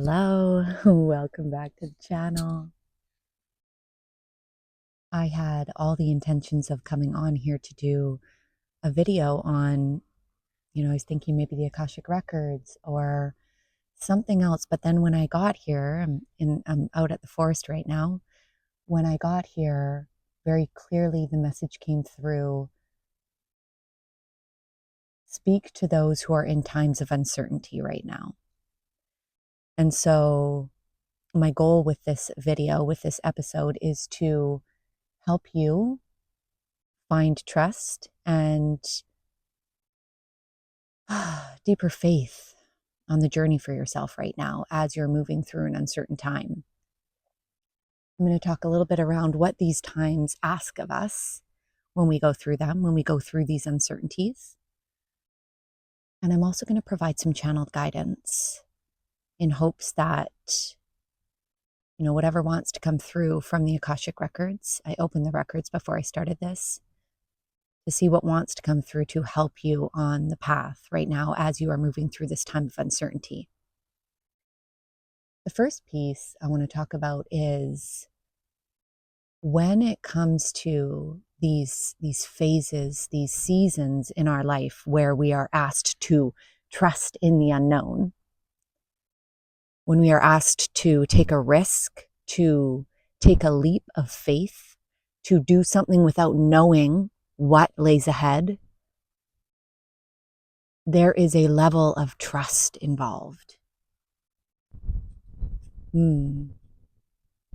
Hello, welcome back to the channel. I had all the intentions of coming on here to do a video on, I was thinking maybe the Akashic Records or something else. But then when I got here, I'm out at the forest right now. When I got here, very clearly the message came through: speak to those who are in times of uncertainty right now. And so my goal with this video, with this episode, is to help you find trust and deeper faith on the journey for yourself right now as you're moving through an uncertain time. I'm going to talk a little bit around what these times ask of us when we go through them, when we go through these uncertainties. And I'm also going to provide some channeled guidance in hopes that, whatever wants to come through from the Akashic Records. I opened the records before I started this to see what wants to come through to help you on the path right now as you are moving through this time of uncertainty. The first piece I want to talk about is when it comes to these phases, these seasons in our life where we are asked to trust in the unknown, when we are asked to take a risk, to take a leap of faith, to do something without knowing what lays ahead, there is a level of trust involved.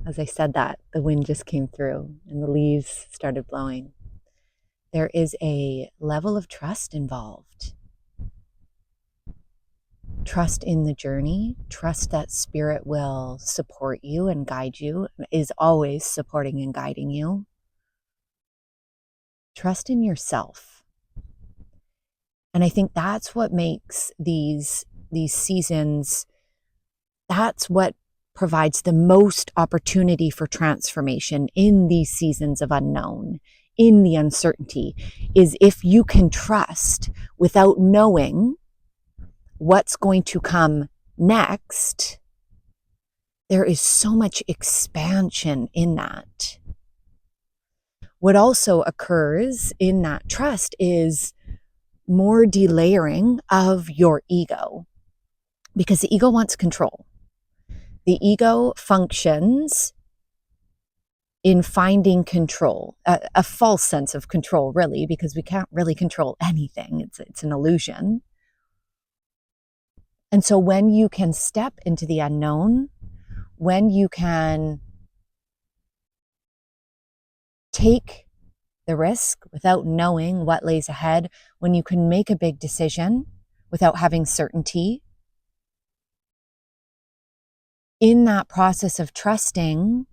As I said that, the wind just came through and the leaves started blowing. There is a level of trust involved. Trust in the journey, trust that spirit will support you and guide you, is always supporting and guiding you. Trust in yourself. And I think that's what makes these seasons, that's what provides the most opportunity for transformation in these seasons of unknown, in the uncertainty, is if you can trust without knowing what's going to come next. There is so much expansion in that. What also occurs in that trust is more delayering of your ego, because the ego wants control. The ego functions in finding control, a false sense of control, really, because we can't really control anything. It's an illusion. And so when you can step into the unknown, when you can take the risk without knowing what lays ahead, when you can make a big decision without having certainty, in that process of trusting,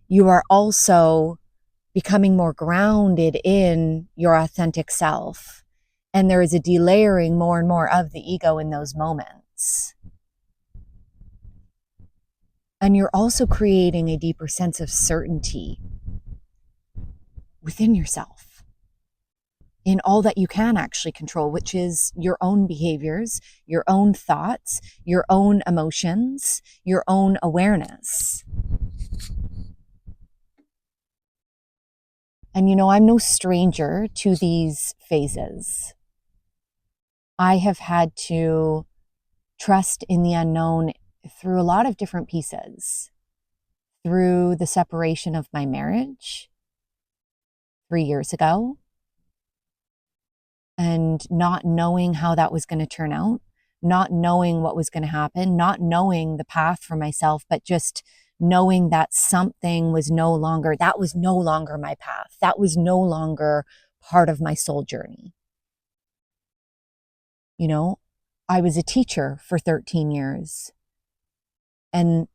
you are also becoming more grounded in your authentic self. And there is a delayering more and more of the ego in those moments. And you're also creating a deeper sense of certainty within yourself, in all that you can actually control, which is your own behaviors, your own thoughts, your own emotions, your own awareness. And I'm no stranger to these phases. I have had to trust in the unknown through a lot of different pieces. Through the separation of my marriage 3 years ago, and not knowing how that was going to turn out, not knowing what was going to happen, not knowing the path for myself, but just knowing that something was no longer my path. That was no longer part of my soul journey. I was a teacher for 13 years. And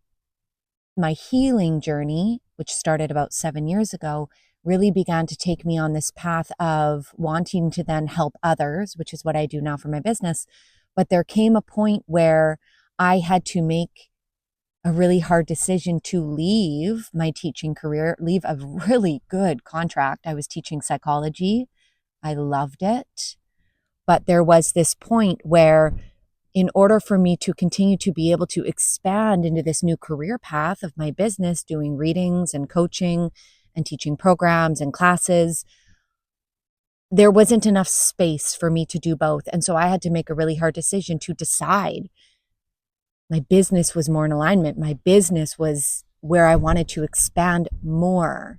my healing journey, which started about 7 years ago, really began to take me on this path of wanting to then help others, which is what I do now for my business. But there came a point where I had to make a really hard decision to leave my teaching career, leave a really good contract. I was teaching psychology. I loved it. But there was this point where in order for me to continue to be able to expand into this new career path of my business, doing readings and coaching and teaching programs and classes, there wasn't enough space for me to do both. And so I had to make a really hard decision to decide. My business was more in alignment. My business was where I wanted to expand more.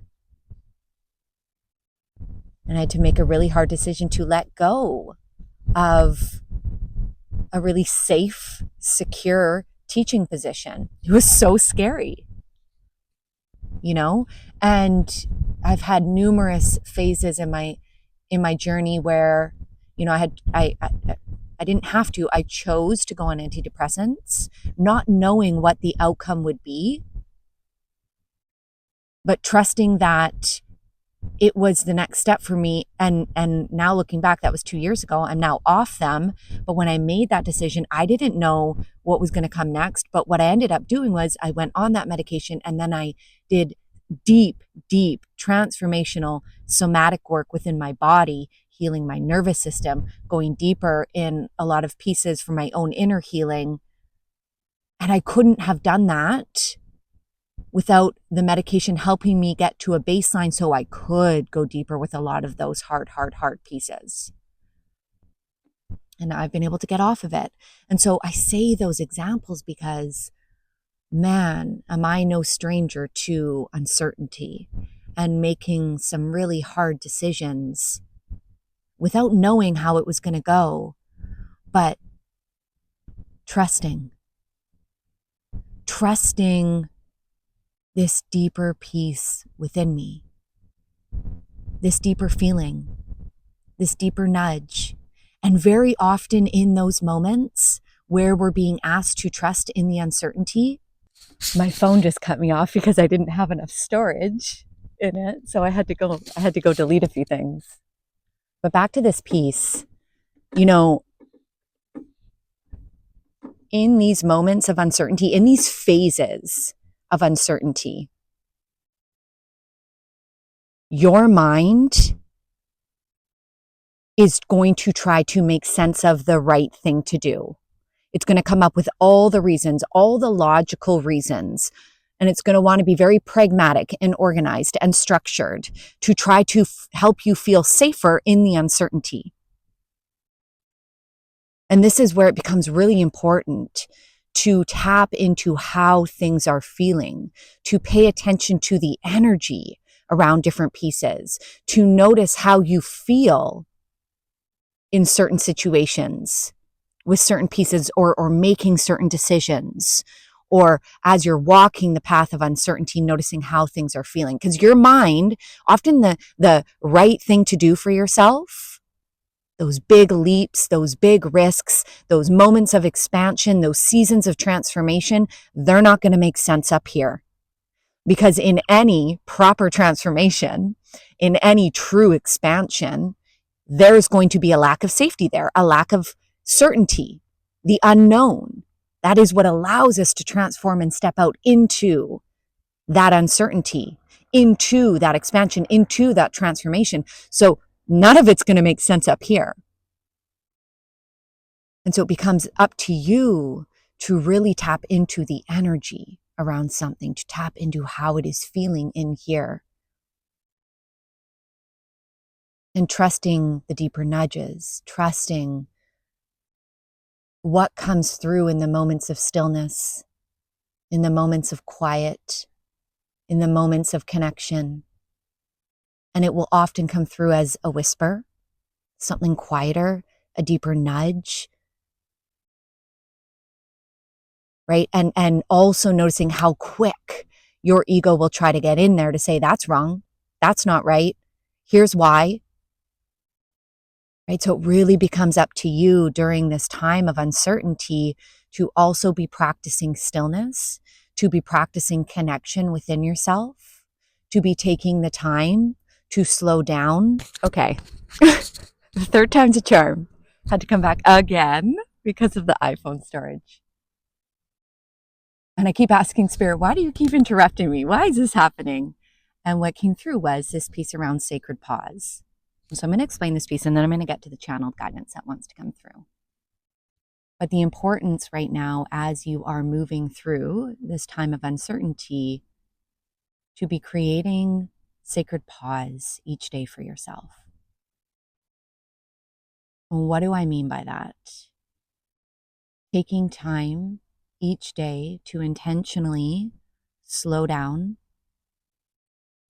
And I had to make a really hard decision to let go of a really safe, secure teaching position. It was so scary, you know? And I've had numerous phases in my journey where, you know, I didn't have to. I chose to go on antidepressants, not knowing what the outcome would be, but trusting that it was the next step for me. And now looking back, that was 2 years ago. I'm now off them. But when I made that decision, I didn't know what was going to come next. But what I ended up doing was I went on that medication, and then I did deep transformational somatic work within my body, healing my nervous system, going deeper in a lot of pieces for my own inner healing. And I couldn't have done that without the medication helping me get to a baseline so I could go deeper with a lot of those hard pieces. And I've been able to get off of it. And so I say those examples because, man, am I no stranger to uncertainty and making some really hard decisions without knowing how it was going to go, but trusting this deeper peace within me, this deeper feeling, this deeper nudge. And very often in those moments where we're being asked to trust in the uncertainty, my phone just cut me off because I didn't have enough storage in it. So I had to go delete a few things. But back to this piece, you know, in these moments of uncertainty, in these phases of uncertainty, your mind is going to try to make sense of the right thing to do. It's going to come up with all the reasons, all the logical reasons, and it's going to want to be very pragmatic and organized and structured to try to help you feel safer in the uncertainty. And this is where it becomes really important to tap into how things are feeling, to pay attention to the energy around different pieces, to notice how you feel in certain situations with certain pieces, or making certain decisions, or as you're walking the path of uncertainty, noticing how things are feeling. Because your mind, often the right thing to do for yourself, those big leaps, those big risks, those moments of expansion, those seasons of transformation, they're not going to make sense up here. Because in any proper transformation, in any true expansion, there's going to be a lack of safety there, a lack of certainty, the unknown. That is what allows us to transform and step out into that uncertainty, into that expansion, into that transformation. So none of it's going to make sense up here. And so it becomes up to you to really tap into the energy around something, to tap into how it is feeling in here. And trusting the deeper nudges, trusting what comes through in the moments of stillness, in the moments of quiet, in the moments of connection. And it will often come through as a whisper, something quieter, a deeper nudge, right? And also noticing how quick your ego will try to get in there to say, that's wrong, that's not right, here's why. Right? So it really becomes up to you during this time of uncertainty to also be practicing stillness, to be practicing connection within yourself, to be taking the time to slow down. Okay. The third time's a charm. Had to come back again because of the iPhone storage. And I keep asking Spirit, why do you keep interrupting me? Why is this happening? And what came through was this piece around sacred pause. So I'm going to explain this piece, and then I'm going to get to the channeled guidance that wants to come through. But the importance right now, as you are moving through this time of uncertainty, to be creating sacred pause each day for yourself. And what do I mean by that? Taking time each day to intentionally slow down,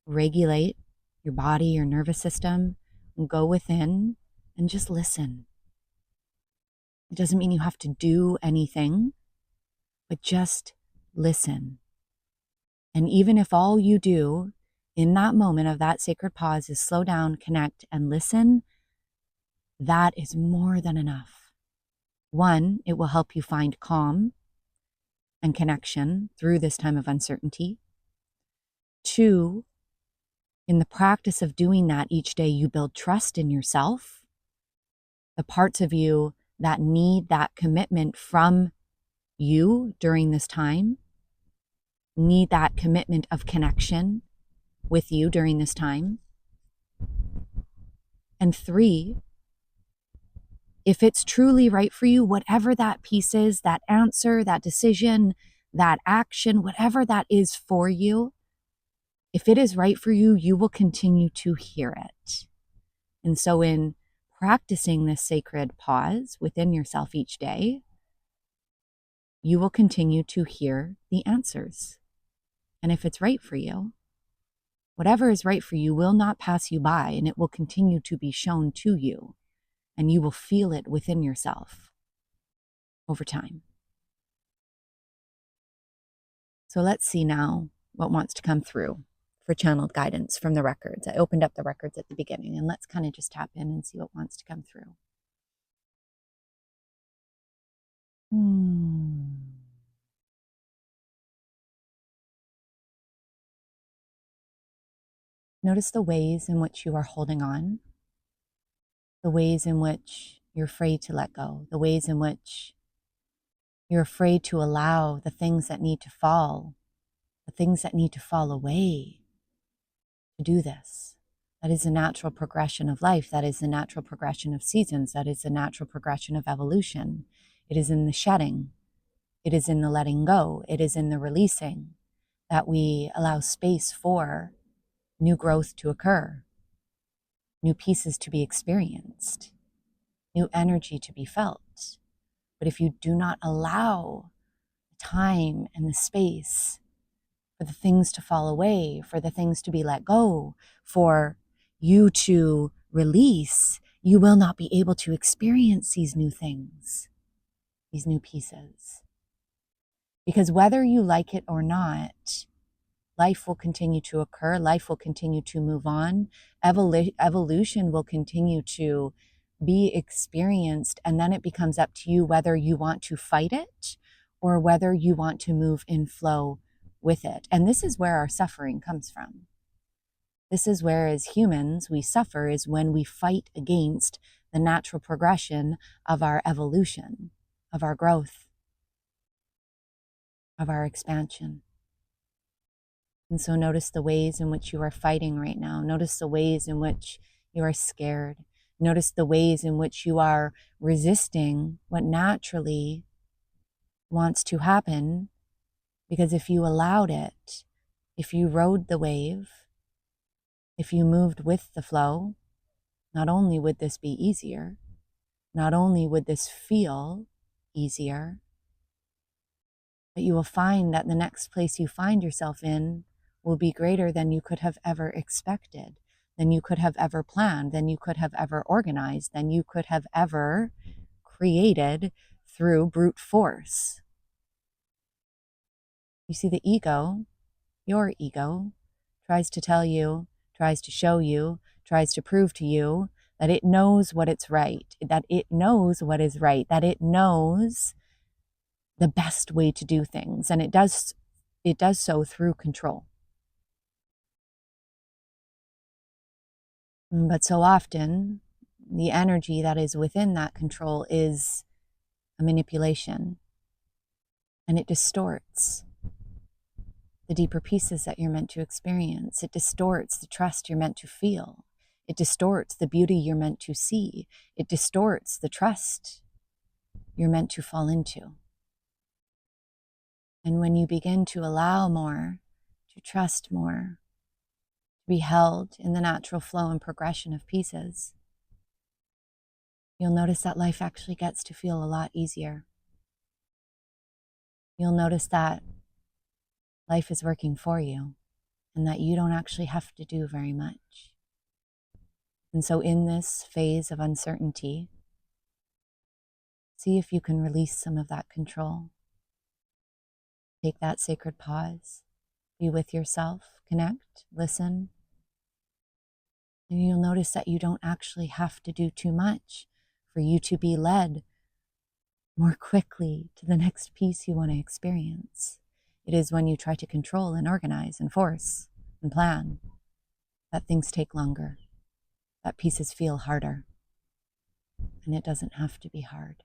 regulate your body, your nervous system, and go within and just listen. It doesn't mean you have to do anything, but just listen. And even if all you do in that moment of that sacred pause is slow down, connect, and listen, that is more than enough. One, it will help you find calm and connection through this time of uncertainty. Two, in the practice of doing that each day, you build trust in yourself, the parts of you that need that commitment from you during this time, need that commitment of connection with you during this time. And three, if it's truly right for you, whatever that piece is, that answer, that decision, that action, whatever that is for you, if it is right for you, you will continue to hear it. And so in practicing this sacred pause within yourself each day, you will continue to hear the answers. And if it's right for you, whatever is right for you will not pass you by, and it will continue to be shown to you, and you will feel it within yourself over time. So let's see now what wants to come through for channeled guidance from the records. I opened up the records at the beginning, and let's kind of just tap in and see what wants to come through. Notice the ways in which you are holding on, the ways in which you're afraid to let go, the ways in which you're afraid to allow the things that need to fall, the things that need to fall away to do this. That is a natural progression of life. That is the natural progression of seasons. That is the natural progression of evolution. It is in the shedding. It is in the letting go. It is in the releasing that we allow space for new growth to occur, new pieces to be experienced, new energy to be felt. But if you do not allow the time and the space for the things to fall away, for the things to be let go, for you to release, you will not be able to experience these new things, these new pieces. Because whether you like it or not, life will continue to occur, life will continue to move on, evolution will continue to be experienced, and then it becomes up to you whether you want to fight it or whether you want to move in flow with it. And this is where our suffering comes from. This is where, as humans, we suffer, is when we fight against the natural progression of our evolution, of our growth, of our expansion. And so notice the ways in which you are fighting right now. Notice the ways in which you are scared. Notice the ways in which you are resisting what naturally wants to happen. Because if you allowed it, if you rode the wave, if you moved with the flow, not only would this be easier, not only would this feel easier, but you will find that the next place you find yourself in will be greater than you could have ever expected, than you could have ever planned, than you could have ever organized, than you could have ever created through brute force. You see, the ego, your ego, tries to tell you, tries to show you, tries to prove to you that it knows what it's right, that it knows what is right, that it knows the best way to do things. And it does so through control. But so often, the energy that is within that control is a manipulation, and it distorts the deeper pieces that you're meant to experience. It distorts the trust you're meant to feel. It distorts the beauty you're meant to see. It distorts the trust you're meant to fall into. And when you begin to allow more, to trust more, to be held in the natural flow and progression of pieces, you'll notice that life actually gets to feel a lot easier. You'll notice that life is working for you and that you don't actually have to do very much. And so in this phase of uncertainty, see if you can release some of that control. Take that sacred pause, be with yourself, connect, listen. And you'll notice that you don't actually have to do too much for you to be led more quickly to the next piece you want to experience. It is when you try to control and organize and force and plan that things take longer, that pieces feel harder. And it doesn't have to be hard.